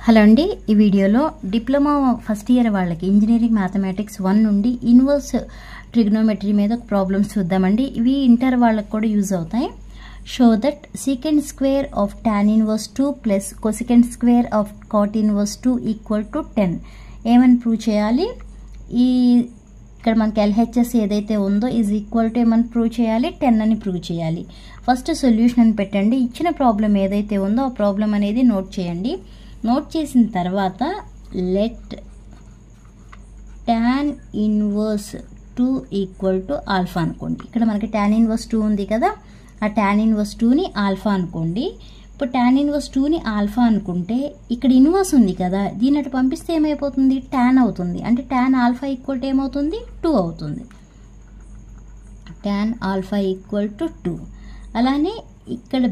Hello అండి, ఈ వీడియోలో డిప్లొమా ఫస్ట్ ఇయర్ వాళ్ళకి ఇంజనీరింగ్ మ్యాథమెటిక్స్ 1 నుండి ఇన్వర్స్ ట్రిగ్నోమెట్రీ మీద ప్రాబ్లమ్స్ చూద్దామండి. ఇవి ఇంటర్ వాళ్ళకి కూడా యూజ్ అవుతాయి. Show that secant square of tan inverse 2 plus cosecant square of cot inverse 2 equal to 10 ఏమని ప్రూవ్ చేయాలి? ఇక్కడ మనకి ఎల్హెచ్ఎస్ ఏదైతే ఉందో ఈజ్ ఈక్వల్ టు ఏమని ప్రూవ్ చేయాలి? 10 అని ప్రూవ్ చేయాలి. ఫస్ట్ సొల్యూషన్ అని పెట్టండి. ఇచ్చిన ప్రాబ్లం ఏదైతే ఉందో ఆ ప్రాబ్లం అనేది నోట్ చేయండి. నోట్ చేసిన తర్వాత let tan inverse 2 equal to alpha అనుకోండి. ఇక్కడ మనకి tan ఇన్వర్స్ 2 ఉంది కదా, ఆ tan ఇన్వర్స్ 2ని ఆల్ఫా అనుకోండి. ఇప్పుడు tan ఇన్వర్స్ 2ని ఆల్ఫా అనుకుంటే ఇక్కడ ఇన్వర్స్ ఉంది కదా, దీని అటు పంపిస్తే ఏమైపోతుంది? tan అవుతుంది. అంటే tan ఆల్ఫా ఈక్వల్ టు ఏమవుతుంది? 2 అవుతుంది. tan alpha equal to 2. అలానే ఇక్కడ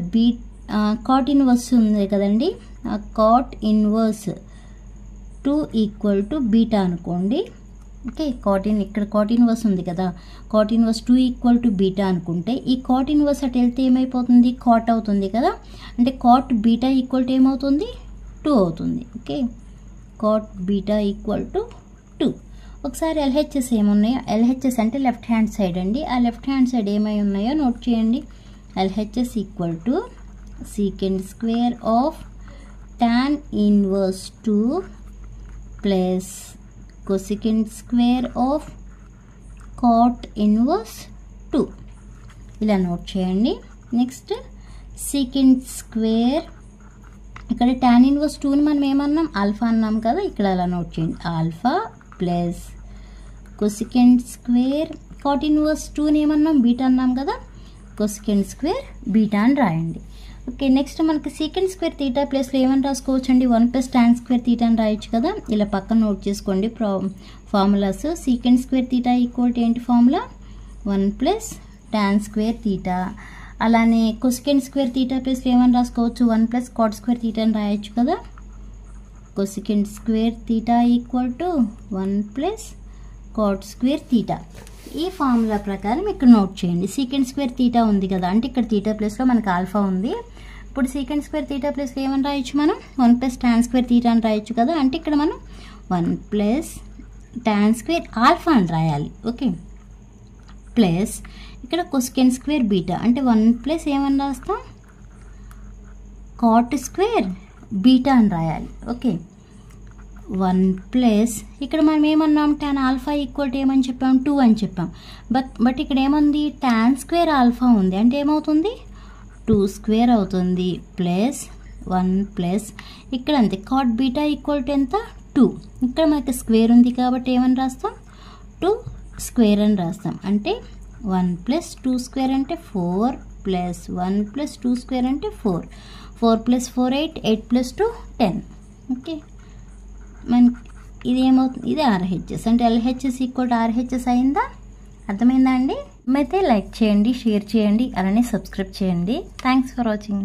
కాట్ ఇన్వర్స్ ఉంది కదండి, cot inverse 2 equal to beta అనుకోండి. ఓకే, ఇక్కడ కాట్ ఇన్వర్స్ ఉంది కదా, cot inverse 2 equal to beta అనుకుంటే ఈ కాట్ ఇన్వర్స్ అటు వెళ్తే ఏమైపోతుంది? కాట్ అవుతుంది కదా, అంటే కాట్ బీటా ఈక్వల్ టు ఏమవుతుంది? 2 అవుతుంది. Okay, cot beta equal to 2. ఒకసారి ఎల్హెచ్ఎస్ ఏమున్నాయో, ఎల్హెచ్ఎస్ అంటే లెఫ్ట్ హ్యాండ్ సైడ్ అండి, ఆ లెఫ్ట్ హ్యాండ్ సైడ్ ఏమై ఉన్నాయో నోట్ చేయండి. LHS equal to secant square of tan inverse 2 plus cosecant square of cot inverse 2 ఇలా నోట్ చేయండి. నెక్స్ట్ సీకెంట్ స్క్వేర్, ఇక్కడ tan ఇన్వర్స్ 2ని మనం ఏమన్నాం? ఆల్ఫా అన్నాం కదా, ఇక్కడ అలా నోట్ చేయండి. Alpha plus cosecant square cot inverse 2ని ఏమన్నాం? బీటా అన్నాం కదా, కొసెకెంట్ స్క్వేర్ బీటా అని రాయండి. ఓకే, నెక్స్ట్ మనకి సీకెంట్ స్క్వేర్ తీటా ప్లేస్లో ఏమని రాసుకోవచ్చు అండి? 1 ప్లస్ tan స్క్వేర్ తీటా అని రాయొచ్చు కదా. ఇలా పక్కన నోట్ చేసుకోండి formulas. Secant square theta equal to ఏంటి formula? 1 plus tan square theta. అలానే కొసెకెంట్ స్క్వేర్ తీటా ప్లేస్లో ఏమని రాసుకోవచ్చు? 1 ప్లస్ కాట్ స్క్వేర్ తీటా అని రాయొచ్చు కదా. Cosecant square theta equal to 1 plus cot square theta. ఈ ఫార్ములా ప్రకారం ఇక్కడ నోట్ చేయండి. సీకెంట్ స్క్వేర్ తీటా ఉంది కదా, అంటే ఇక్కడ తీటా ప్లేస్లో మనకి ఆల్ఫా ఉంది. ఇప్పుడు సీకెంట్ స్క్వేర్ తీటా ప్లేస్లో ఏమని రాయొచ్చు మనం? 1 ప్లస్ tan స్క్వేర్ తీటా అని రాయొచ్చు కదా, అంటే ఇక్కడ మనం 1 ప్లస్ tan స్క్వేర్ ఆల్ఫా అని రాయాలి. ఓకే, ప్లస్ ఇక్కడ కొసెకెంట్ స్క్వేర్ బీటా, అంటే 1 ప్లస్ ఏమని రాస్తాం? కాట్ స్క్వేర్ బీటా అని రాయాలి. ఓకే, 1 ప్లస్ ఇక్కడ మనం ఏమన్నాం? tan ఆల్ఫా ఈక్వల్ టు ఏమని చెప్పాం? 2 అని చెప్పాం. బట్ ఇక్కడ ఏముంది? tan స్క్వేర్ ఆల్ఫా ఉంది, అంటే ఏమవుతుంది? 2 స్క్వేర్ అవుతుంది. ప్లస్ 1 ప్లస్ ఇక్కడ అంతే, కాట్ బీటా ఈక్వల్ టు ఎంత? 2. ఇక్కడ మనకి స్క్వేర్ ఉంది కాబట్టి ఏమని రాస్తాం? 2 స్క్వేర్ అని రాస్తాం. అంటే 1 ప్లస్ 2 స్క్వేర్ అంటే 4 ప్లస్ 1 ప్లస్ 2 స్క్వేర్ అంటే 4. 4 ప్లస్ 4 8, 8 ప్లస్ 2 10. ఓకే, మనకి ఇది ఏమవుతుంది? ఇది ఆర్హెచ్ఎస్, అంటే ఎల్హెచ్ఎస్ ఈక్వల్ టు ఆర్హెచ్ఎస్ అయిందా? అర్థమైందా అండి? అయితే లైక్ చేయండి, షేర్ చేయండి, అలానే సబ్స్క్రైబ్ చేయండి. Thanks for watching.